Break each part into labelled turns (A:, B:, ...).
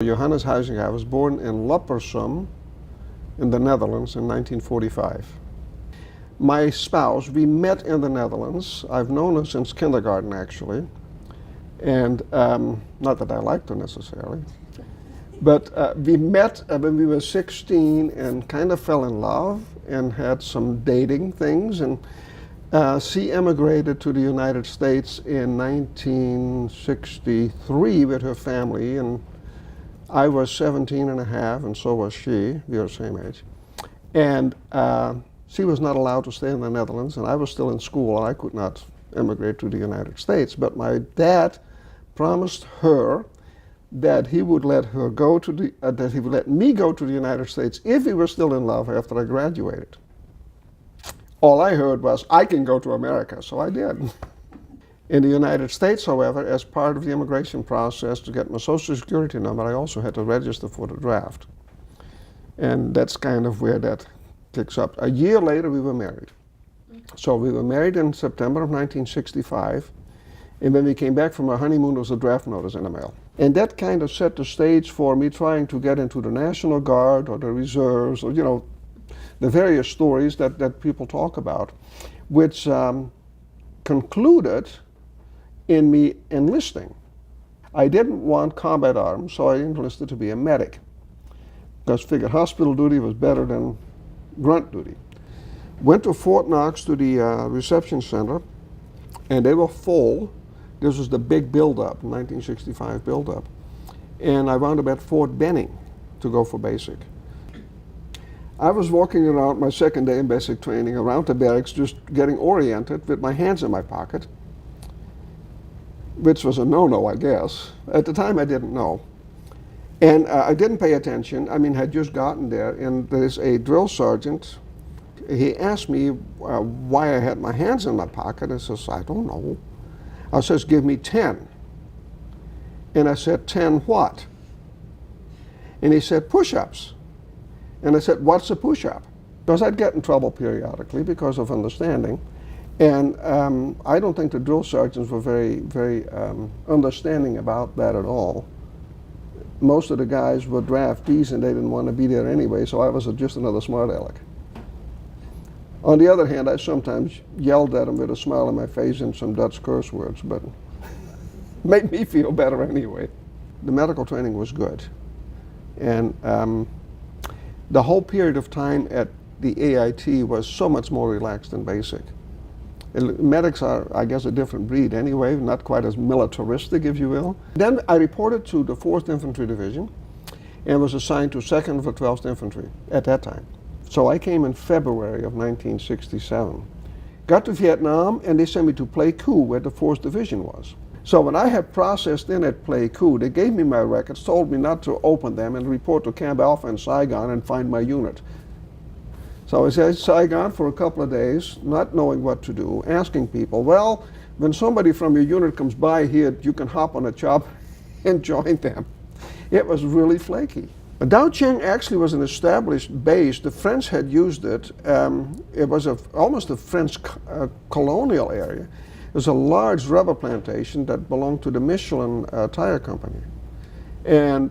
A: Johannes Huizinga. I was born in Loppersum in the Netherlands in 1945. My spouse, we met in the Netherlands. I've known her since kindergarten, actually. And not that I liked her necessarily. But we met when we were 16 and kind of fell in love and had some dating things. And she emigrated to the United States in 1963 with her family. And I was 17 and a half, and so was she. We are the same age. And she was not allowed to stay in the Netherlands, and I was still in school, and I could not emigrate to the United States. But my dad promised her that he would let her go to the, that he would let me go to the United States if we were still in love after I graduated. All I heard was, I can go to America, so I did. In the United States, however, as part of the immigration process to get my Social Security number, I also had to register for the draft. And that's kind of where that kicks up. A year later, we were married. So we were married in September of 1965. And when we came back from our honeymoon, there was a draft notice in the mail. And that kind of set the stage for me trying to get into the National Guard or the reserves, or, you know, the various stories that people talk about, which concluded in me enlisting. I didn't want combat arms, so I enlisted to be a medic, because I figured hospital duty was better than grunt duty. Went to Fort Knox to the reception center, and they were full. This was the big build-up, 1965 build-up. And I wound up at Fort Benning to go for basic. I was walking around my second day in basic training around the barracks, just getting oriented with my hands in my pocket, which was a no-no, I guess. At the time, I didn't know. And I didn't pay attention. I mean, I had just gotten there, and there's a drill sergeant. He asked me why I had my hands in my pocket. I says, I don't know. I says, give me 10. And I said, 10 what? And he said, push-ups. And I said, what's a push-up? Because I'd get in trouble periodically because of understanding. And I don't think the drill sergeants were very understanding about that at all. Most of the guys were draftees and they didn't want to be there anyway, so I was just another smart aleck. On the other hand, I sometimes yelled at them with a smile on my face and some Dutch curse words, but made me feel better anyway. The medical training was good. And the whole period of time at the AIT was so much more relaxed than basic. Medics are, I guess, a different breed anyway, not quite as militaristic, if you will. Then I reported to the 4th Infantry Division and was assigned to 2nd of the 12th Infantry at that time. So I came in February of 1967. Got to Vietnam and they sent me to Pleiku, where the 4th Division was. So when I had processed in at Pleiku, they gave me my records, told me not to open them and report to Camp Alpha in Saigon and find my unit. So I was at Saigon for a couple of days, not knowing what to do, asking people, well, when somebody from your unit comes by here, you can hop on a chopper and join them. It was really flaky. Dao Cheng actually was an established base. The French had used it. It was almost a French colonial area. It was a large rubber plantation that belonged to the Michelin tire company. And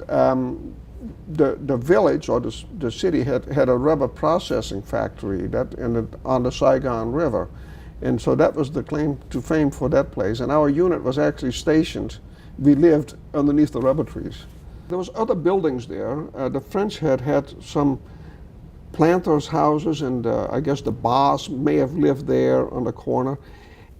A: the village or the city had a rubber processing factory on the Saigon River. And so that was the claim to fame for that place. And our unit was actually stationed. We lived underneath the rubber trees. There was other buildings there. The French had some planters' houses, and I guess the boss may have lived there on the corner.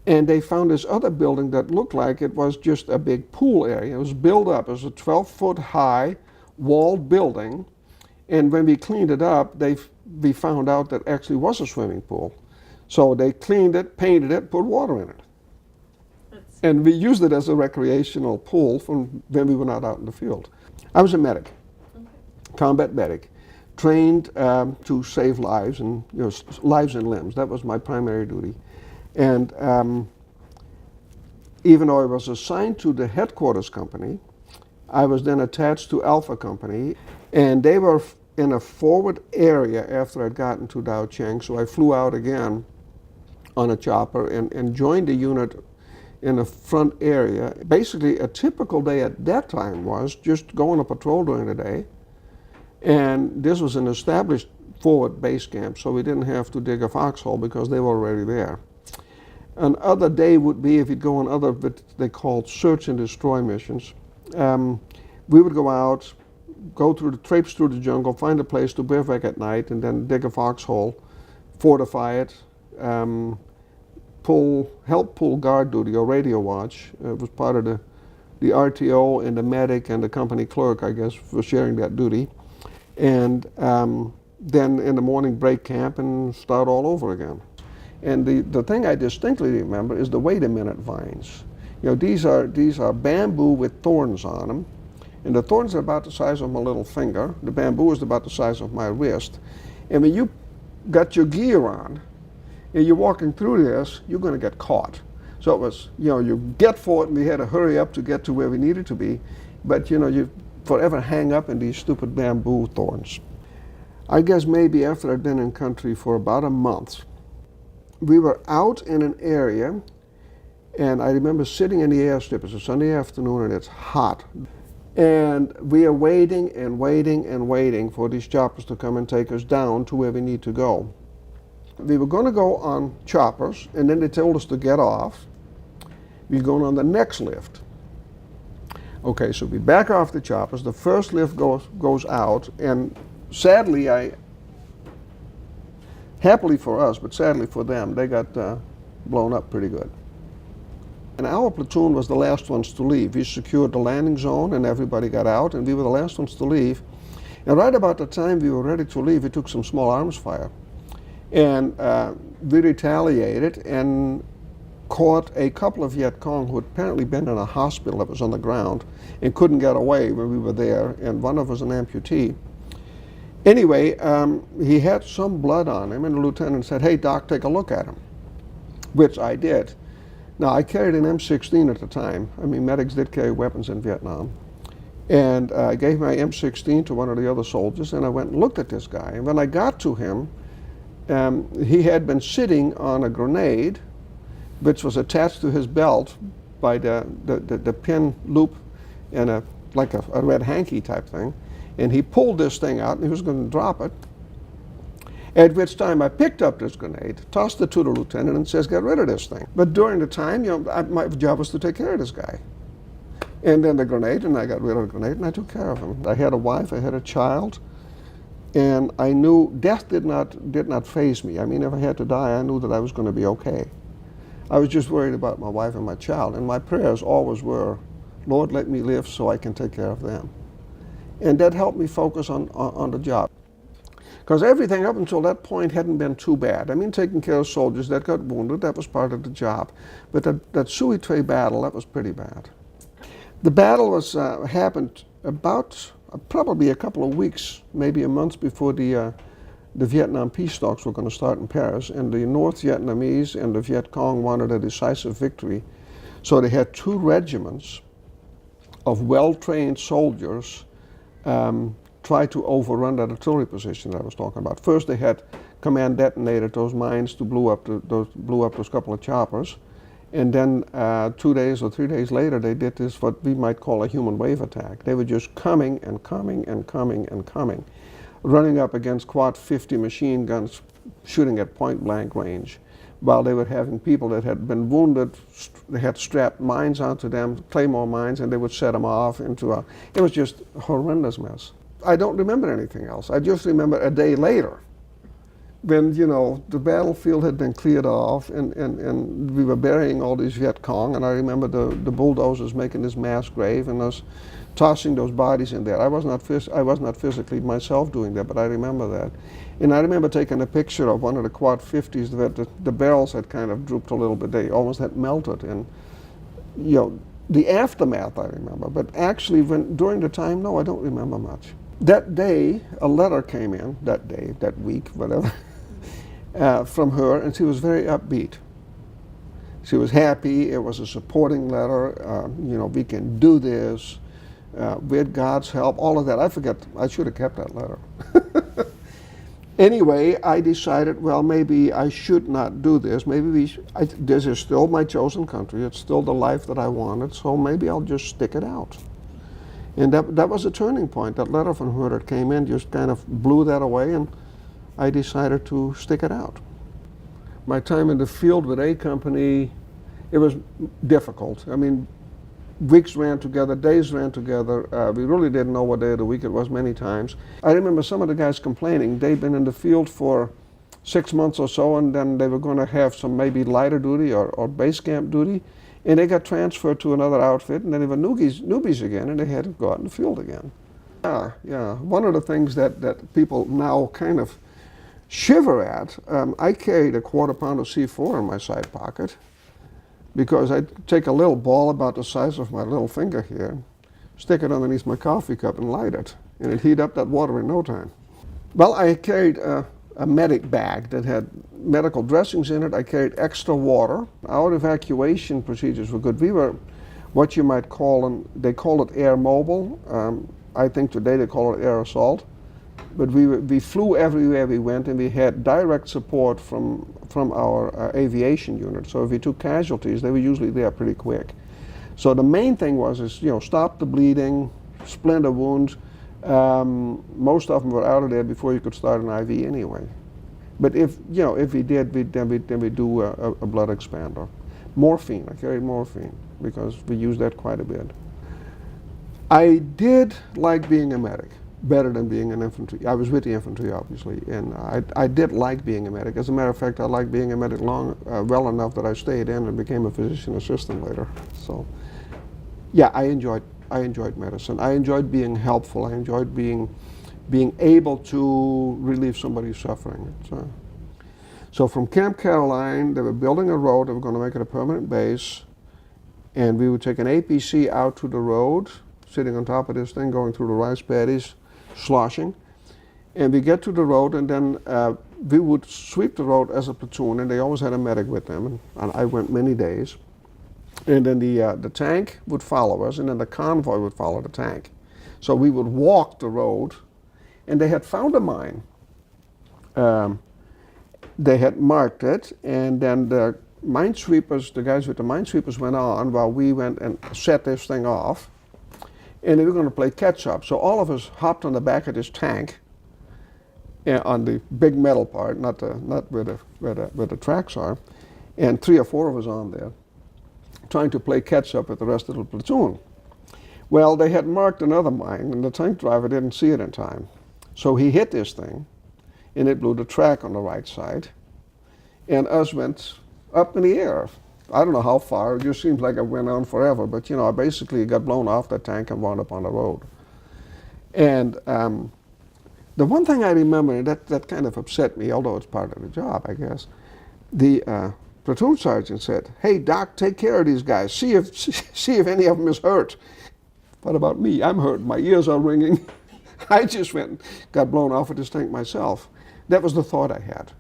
A: And they found this other building that looked like it was just a big pool area. It was built up. It was a 12-foot high walled building, and when we cleaned it up, we found out that actually was a swimming pool. So they cleaned it, painted it, put water in it. And we used it as a recreational pool from when we were not out in the field. I was a medic, combat medic, trained to save lives and lives and limbs. That was my primary duty. And even though I was assigned to the headquarters company, I was then attached to Alpha Company, and they were in a forward area after I'd gotten to Dao Cheng, so I flew out again on a chopper and joined the unit in the front area. Basically, a typical day at that time was just go on a patrol during the day, and this was an established forward base camp, so we didn't have to dig a foxhole because they were already there. Another day would be if you'd go on other, what they called search and destroy missions. We would go out, traipse through the jungle, find a place to bivouac at night, and then dig a foxhole, fortify it, help pull guard duty or radio watch. It was part of the RTO and the medic and the company clerk, I guess, for sharing that duty. And then in the morning break camp and start all over again. And the thing I distinctly remember is the wait a minute vines. You know, these are bamboo with thorns on them, and the thorns are about the size of my little finger. The bamboo is about the size of my wrist. And when you got your gear on and you're walking through this, you're going to get caught. So it was, you know, you get for it, and we had to hurry up to get to where we needed to be. But you know, you forever hang up in these stupid bamboo thorns. I guess maybe after I'd been in country for about a month, we were out in an area, and I remember sitting in the airstrip. It's a Sunday afternoon and it's hot. And we are waiting and waiting and waiting for these choppers to come and take us down to where we need to go. We were going to go on choppers, and then they told us to get off. We're going on the next lift. Okay, so we back off the choppers. The first lift goes out, and sadly, happily for us, but sadly for them, they got blown up pretty good. And our platoon was the last ones to leave. We secured the landing zone and everybody got out, and we were the last ones to leave. And right about the time we were ready to leave, we took some small arms fire. And we retaliated and caught a couple of Viet Cong who had apparently been in a hospital that was on the ground and couldn't get away when we were there, and one of us was an amputee. Anyway, he had some blood on him, and the lieutenant said, "Hey, Doc, take a look at him," which I did. Now, I carried an M16 at the time. I mean, medics did carry weapons in Vietnam. And I gave my M16 to one of the other soldiers, and I went and looked at this guy. And when I got to him, he had been sitting on a grenade, which was attached to his belt by the pin loop and like a red hanky type thing. And he pulled this thing out, and he was going to drop it. At which time I picked up this grenade, tossed it to the lieutenant, and says, "Get rid of this thing." But during the time, you know, my job was to take care of this guy. And then the grenade, and I got rid of the grenade, and I took care of him. I had a wife, I had a child, and I knew death did not faze me. I mean, if I had to die, I knew that I was going to be okay. I was just worried about my wife and my child, and my prayers always were, "Lord, let me live so I can take care of them." And that helped me focus on the job. Because everything up until that point hadn't been too bad. I mean, taking care of soldiers that got wounded, that was part of the job. But that CW3 battle, that was pretty bad. The battle happened about probably a couple of weeks, maybe a month before the Vietnam peace talks were going to start in Paris. And the North Vietnamese and the Viet Cong wanted a decisive victory. So they had two regiments of well-trained soldiers try to overrun that artillery position that I was talking about. First, they had command detonated those mines to blew up those couple of choppers, and then 2 days or 3 days later, they did this what we might call a human wave attack. They were just coming and coming and coming and coming, running up against quad 50 machine guns, shooting at point blank range, while they were having people that had been wounded. They had strapped mines onto them, claymore mines, and they would set them off into it was just a horrendous mess. I don't remember anything else. I just remember a day later when, you know, the battlefield had been cleared off, and we were burying all these Viet Cong, and I remember the bulldozers making this mass grave and us tossing those bodies in there. I was not physically myself doing that, but I remember that. And I remember taking a picture of one of the quad 50s that the barrels had kind of drooped a little bit. They almost had melted, and, you know, the aftermath I remember, but actually during the time, no, I don't remember much. That day, a letter came in, that week, whatever, from her, and she was very upbeat. She was happy. It was a supporting letter. You know, we can do this. With God's help, all of that. I forget, I should have kept that letter. Anyway, I decided, well, maybe I should not do this. Maybe this is still my chosen country. It's still the life that I wanted, so maybe I'll just stick it out. And that was a turning point. That letter from Huizinga came in, just kind of blew that away, and I decided to stick it out. My time in the field with A Company, it was difficult. I mean, weeks ran together, days ran together. We really didn't know what day of the week it was many times. I remember some of the guys complaining. They'd been in the field for 6 months or so, and then they were going to have some maybe lighter duty or base camp duty, and they got transferred to another outfit, and then they were newbies again, and they had to go out in the field again. Yeah. One of the things that people now kind of shiver at, I carried a quarter pound of C4 in my side pocket, because I'd take a little ball about the size of my little finger here, stick it underneath my coffee cup and light it, and it'd heat up that water in no time. Well, I carried a medic bag that had medical dressings in it. I carried extra water. Our evacuation procedures were good. We were what you might call, they call it air mobile. I think today they call it air assault. But we flew everywhere we went, and we had direct support from our aviation unit. So if we took casualties, they were usually there pretty quick. So the main thing was stop the bleeding, splinter wounds. Most of them were out of there before you could start an IV anyway. But if we did, then we do a blood expander. Morphine, I carried morphine because we used that quite a bit. I did like being a medic better than being an infantry. I was with the infantry, obviously, and I did like being a medic. As a matter of fact, I liked being a medic well enough that I stayed in and became a physician assistant later. So, yeah, I enjoyed medicine. I enjoyed being helpful. I enjoyed being able to relieve somebody's suffering. So from Camp Caroline, they were building a road. They were going to make it a permanent base, and we would take an APC out to the road, sitting on top of this thing, going through the rice paddies, sloshing. And we get to the road, and then we would sweep the road as a platoon, and they always had a medic with them, and I went many days. And then the tank would follow us, and then the convoy would follow the tank. So we would walk the road, and they had found a mine. They had marked it, and then the minesweepers, the guys with the minesweepers went on while we went and set this thing off. And they were going to play catch-up. So all of us hopped on the back of this tank, on the big metal part, not where the tracks are, and 3 or 4 of us on there, trying to play catch-up with the rest of the platoon. Well, they had marked another mine, and the tank driver didn't see it in time. So he hit this thing, and it blew the track on the right side, and us went up in the air. I don't know how far, it just seems like it went on forever, but I basically got blown off that tank and wound up on the road. And the one thing I remember that kind of upset me, although it's part of the job, I guess, the platoon sergeant said, "Hey, Doc, take care of these guys. See if any of them is hurt." What about me? I'm hurt. My ears are ringing. I just went and got blown off of this tank myself. That was the thought I had.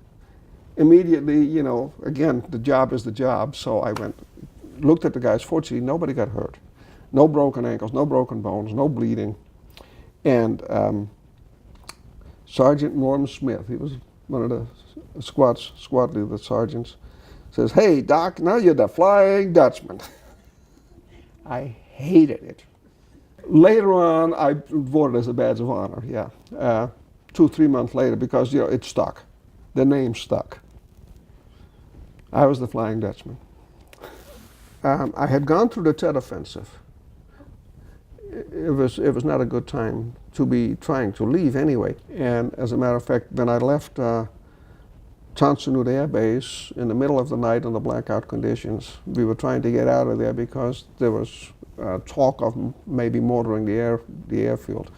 A: Immediately, again, the job is the job, so I went, looked at the guys. Fortunately, nobody got hurt. No broken ankles, no broken bones, no bleeding. And Sergeant Norm Smith, he was one of the squad leader sergeants, says, "Hey, Doc, now you're the Flying Dutchman." I hated it. Later on, I wore it as a badge of honor, yeah. 2-3 months later, because, it stuck. The name stuck. I was the Flying Dutchman. I had gone through the Tet Offensive. It was not a good time to be trying to leave anyway. And as a matter of fact, when I left Tansanut Air Base in the middle of the night under blackout conditions, we were trying to get out of there because there was talk of maybe mortaring the airfield,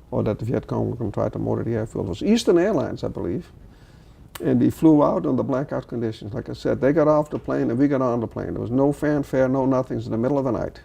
A: or that the Viet Cong were going to try to mortar the airfield. It was Eastern Airlines, I believe. And we flew out under blackout conditions. Like I said, they got off the plane and we got on the plane. There was no fanfare, no nothings in the middle of the night.